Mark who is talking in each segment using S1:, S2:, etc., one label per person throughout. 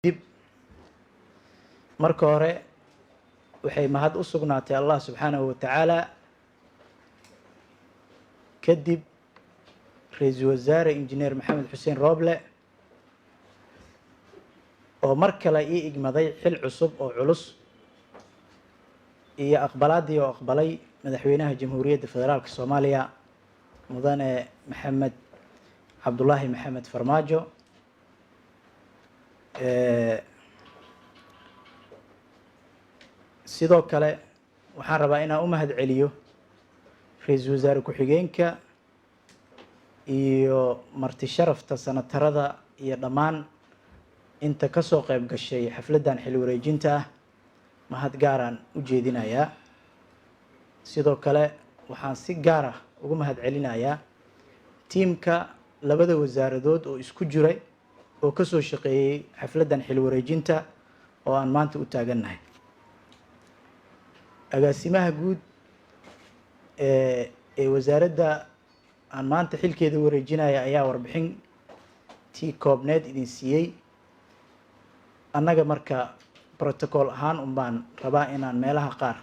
S1: dib marka hore waxay mahad u sugnaatay Allah subxaanahu wa tacaala kadib ra-iisul wasaare injineer maxamed xuseen rooble oo mar kale ii igmaday xil cusub oo culus iyo aqbalaadii oo aqbalay madaxweynaha jamhuuriyadda federaalka soomaaliya mudane maxamed cabdullaahi maxamed farmaajo sidoo kale waxaan rabaa inaan u mahad celiyo ra-iisul wasaare ku-xigeenka iyo marti sharafta sanatarada iyo dhammaan inta ka soo qayb gashay xafladdan xil wareejinta ah mahad gaaraan u jeedinayaa. sidoo kale waxaan si gaar ah ugu mahad celinayaa tiimka labada wasaaradood oo isku jiray oo ka soo shaqeeyey xafladdan xil wareejinta oo aan maanta u taagannahay. agaasimaha guud ee wasaaradda aan maanta xilkeeda wareejinaya ayaa warbixin tii koobneed idin siiyey. annaga marka protocol ahaan baan rabaa inaan meelaha qaar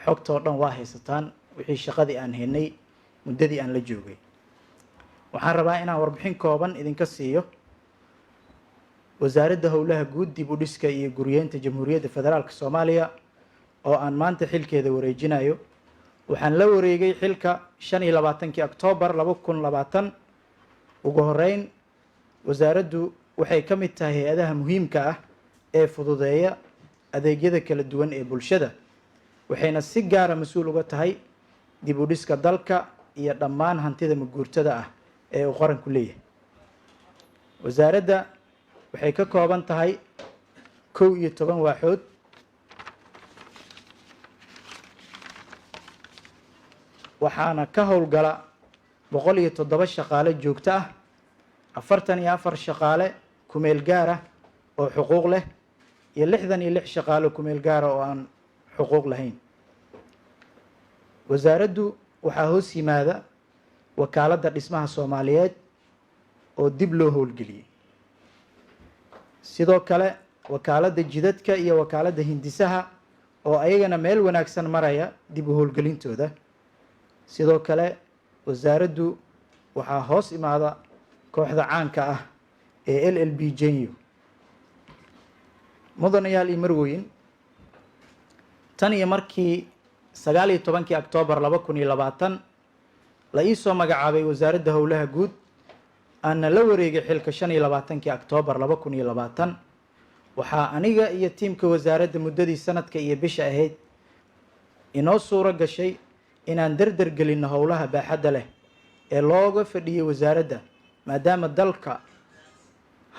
S1: xogta oo dhan waa haysataan wixii shaqadii aan haynay muddadii aan la joogay. waxaan rabaa inaan warbixin kooban idinka siiyo wasaaradda howlaha guud dib u dhiska iyo guryeynta jamhuuriyadda federaalka soomaaliya oo aan maanta xilkeeda wareejinayo. waxaan la wareegay xilka 25 Oktoobar 2020. ugu horeyn wasaaraddu waxay ka mid tahay hay-adaha muhiimka ah ee fududeeya adeegyada kala duwan ee bulshada, waxayna si gaara mas-uul uga tahay dib u dhiska dalka iyo dhammaan hantida maguurtada ah ee uu qaranku leeyahay. wasaaradda waxay ka kooban tahay 11 waaxood waxaana ka howlgala 107 shaqaale joogto ah, 44 shaqaale kumeel gaar ah oo xuquuq leh iyo 66 shaqaale kumeel gaar ah oo aan xuquuq lahayn. wasaaraddu waxaa hoos yimaada wakaaladda dhismaha Soomaaliyeed oo dib loo howlgeliyey. sidoo kale wakaaladda jidadka iyo wakaaladda hindisaha oo ayagana meel wanaagsan maraya dib u howlgelintooda. sidoo kale wasaaraddu waxaa hoos imaada kooxda caanka ah ee LLB Genyo. mudanayaal iyo marweyn, tan iyo markii 19 Oktoobar 2020 la ii soo magacaabay wasaaradda howlaha guud aana la wareegay xilka 25 Oktoobar 2020 waxaa aniga iyo tiimka wasaaradda muddadii sanadka iyo bisha ahayd inoo suuro gashay inaan dardar gelinno howlaha baaxadda leh ee looga fadhiyey wasaaradda maadaama dalka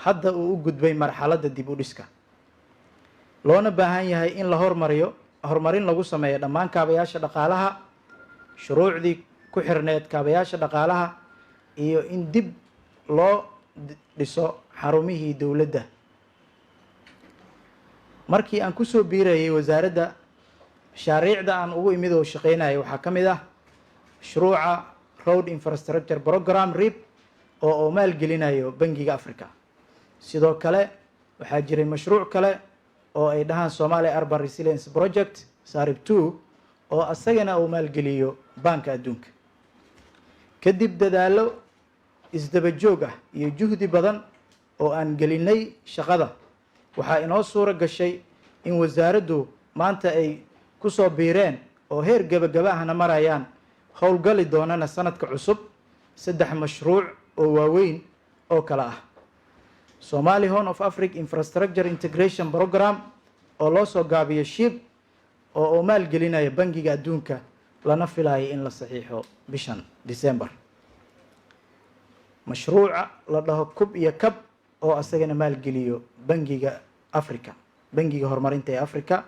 S1: hadda uu u gudbay marxaladda dib u dhiska, loona baahan yahay in la horumarin lagu sameeyo dhammaan kaabayaasha dhaqaalaha, shuruucdii ku xirneed kaabayaasha dhaqaalaha iyo in dib loo dhiso xarumihii dowladda. markii aan ku soo biirayay wasaaradda, mashaariicda aan ugu imid oo shaqeynaya waxaa ka mid ah mashruuca Road Infrastructure Program RIP oo maalgelinayo Bangiga Afrika. sidoo kale waxaa jiray mashruuc kale oo ay dhahaan Somalia Urban Resilience Project SARIP 2 oo asagana uu maalgeliyo Banka Adduunka. kadib dadaalo isdaba joog ah iyo juhdi badan oo aan gelinay shaqada, waxaa inoo suuro gashay in wasaaraddu maanta ay ku soo biireen oo heer gabagaba ahna marayaan howlgali doonana sanadka cusub 3 mashruuc oo waaweyn oo kala ah Somali Horn of Africa Infrastructure Integration Program oo loo soo gaabiyo SHIP oo maalgelinaya Bangiga Adduunka lana filayo in la saxiixo bishan December. mashruuca la dhaho Kub iyo Kab oo asagana maalgeliyo Bangiga Afrika, Bangiga Horumarinta ee Afrika.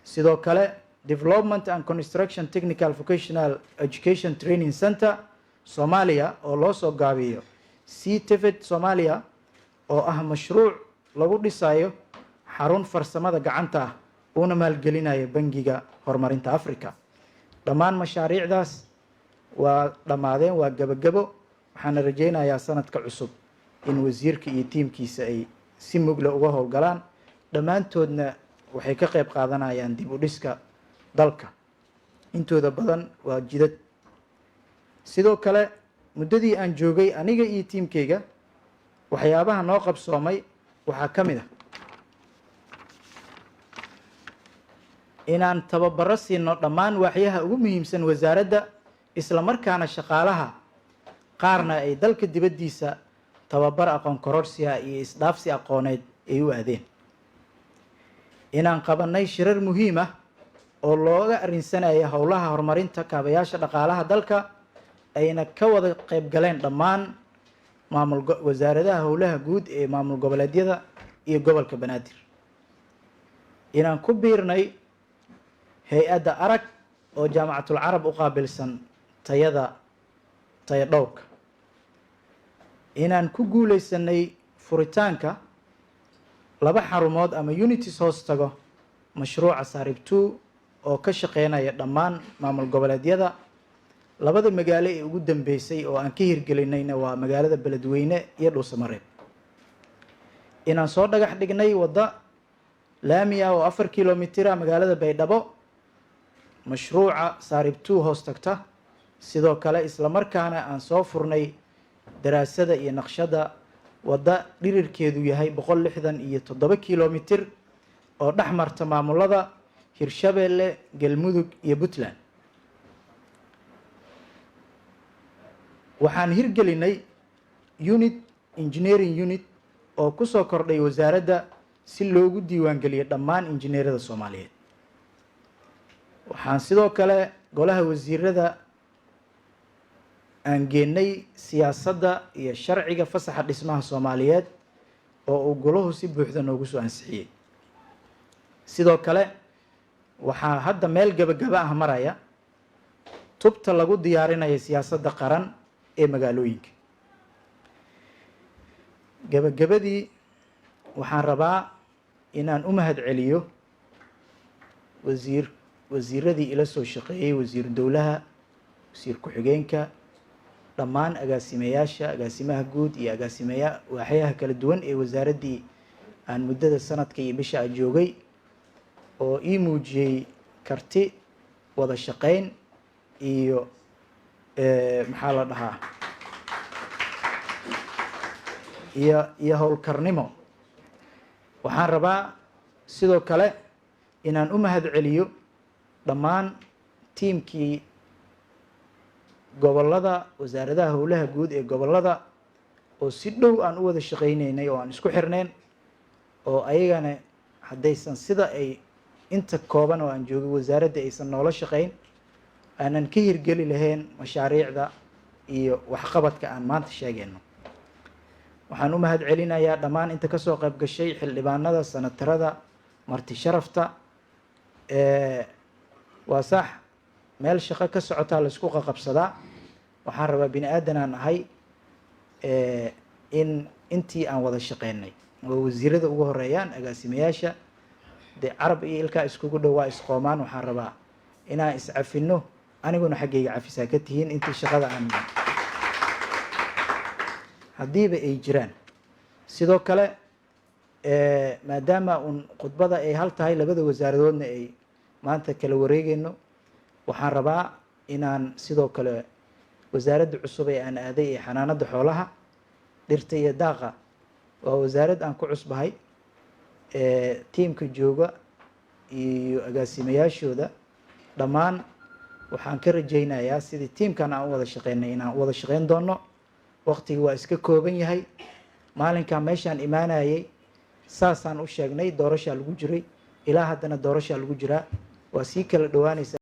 S1: sidoo kale Development and Construction Technical Vocational Education Training Center Somalia oo loo soo gaabiyo CTVET Somalia oo ah mashruuc lagu dhisayo xarun farsamada gacanta ah una maalgelinayo Bangiga Horumarinta Afrika. dhammaan mashaariicdaas waa dhammaadeen, waa gabagabo. waxaan rajaynayaa sanadka cusub in wasiirka iyo tiimkiisa ay si mugla uga howlgalaan dhammaantoodna waxay ka qayb qaadanayaan dib u dhiska dalka. intooda badan waa jidad. sidoo kale muddadii aan joogay aniga iyo tiimkayga waxyaabaha noo qabsoomay waxaa ka mid ah inaan tababaro siino dhammaan waaxyaha ugu muhiimsan wasaaradda, isla markaana shaqaalaha qaarna ay dalka dibaddiisa tababar aqoon kororsiga iyo isdhaafsi aqooneed ay u aadeen. inaan qabanay shirar muhiim ah oo looga arrinsanaya howlaha horumarinta kaabayaasha dhaqaalaha dalka, ayna ka wada qayb galeen dhammaan wasaaradaha howlaha guud ee maamul goboleedyada iyo gobolka banaadir. inaan ku biirnay hay-adda arag oo jaamacatul carab u qaabilsan tayo dhowrka. inaan ku guuleysanay furitaanka 2 xarumood ama unities hoos tago mashruuca Saarib 2 oo ka shaqeynaya dhammaan maamul goboleedyada. 2 magaalo ee ugu dambeysay oo aan ka hirgelinayna waa magaalada Beledweyne iyo Dhuusamareeb. inaan soo dhagax dhignay wadda laami ah oo 4 kilomitir ah magaalada Baydhabo, mashruuca Saarib 2 hoos tagta. sidoo kale isla markaana aan soo furnay daraasada iyo naqshada wadda dhirirkeedu yahay 167 kilomitir oo dhex marta maamulada Hirshabeelle, Galmudug iyo Puntland. waxaan hirgelinay engineering unit oo ku soo kordhay wasaaradda si loogu diiwaangeliyo dhammaan injineerada Soomaaliyeed. waxaan sidoo kale golaha wasiirada aan geenay siyaasadda iyo sharciga fasaxa dhismaha Soomaaliyeed oo uu golahu si buuxda noogu soo ansixiyey. sidoo kale waxaa hadda meel gabagaba ah maraya tubta lagu diyaarinayo siyaasadda qaran ee magaalooyinka. gabagabadii waxaan rabaa inaan u mahad celiyo wasiiradii ila soo shaqeeyey, wasiir dowlaha, wasiir ku-xigeenka, dhammaan agaasimayaasha, agaasimaha guud iyo waaxyaha kala duwan ee wasaaraddii aan muddada sanadka iyo bisha a joogay, oo ii muujiyey karti, wada shaqeyn iyo maxaa la dhahaa iyo howlkarnimo. waxaan rabaa sidoo kale inaan u mahad celiyo dhammaan tiimkii gobolada, wasaaradaha howlaha guud ee gobolada oo si dhow aan u wada shaqeyneynay oo aan isku xirneen, oo ayagana haddaysan sida ay inta kooban oo aan joogay wasaaradda aysan noola shaqeyn, aanan ka hirgeli lahayn mashaariicda iyo waxqabadka aan maanta sheegayno. waxaan u mahad celinayaa dhammaan inta ka soo qayb gashay, xildhibaanada, sanatarada, marti sharafta. waa sax meel shaqo ka socotaa la isku qaqabsadaa. waxaan rabaa bini aadan aan ahay in intii aan wada shaqeynay oo wasiirada ugu horeeyaan, agaasimayaasha, dee carab iyo ilkaa iskugu dhow waa isqoomaan. waxaan rabaa inaan iscafino, aniguna xaggayga cafisaa ka tihiin intii shaqada aan haddiiba ay jiraan. sidoo kale maadaama uun khudbada ay hal tahay, 2 wasaaradoodna ay maanta kala wareegayno, waxaan rabaa inaan sidoo kale wasaaradda cusub ee aan aaday ee xanaanada xoolaha, dhirta iyo daaqa, waa wasaarad aan ku cusbahay. tiimka jooga iyo agaasimayaashooda dhammaan waxaan ka rajaynayaa sidii tiimkan aan u wada shaqeynay inaan wada shaqeyn doono. waqtiga waa iska kooban yahay. maalinkan meeshaan imaanayay saasaan u sheegnay, doorashaa lagu jiray, ilaa haddana doorashaa lagu jiraa. waa sii kala dhowaanaysa.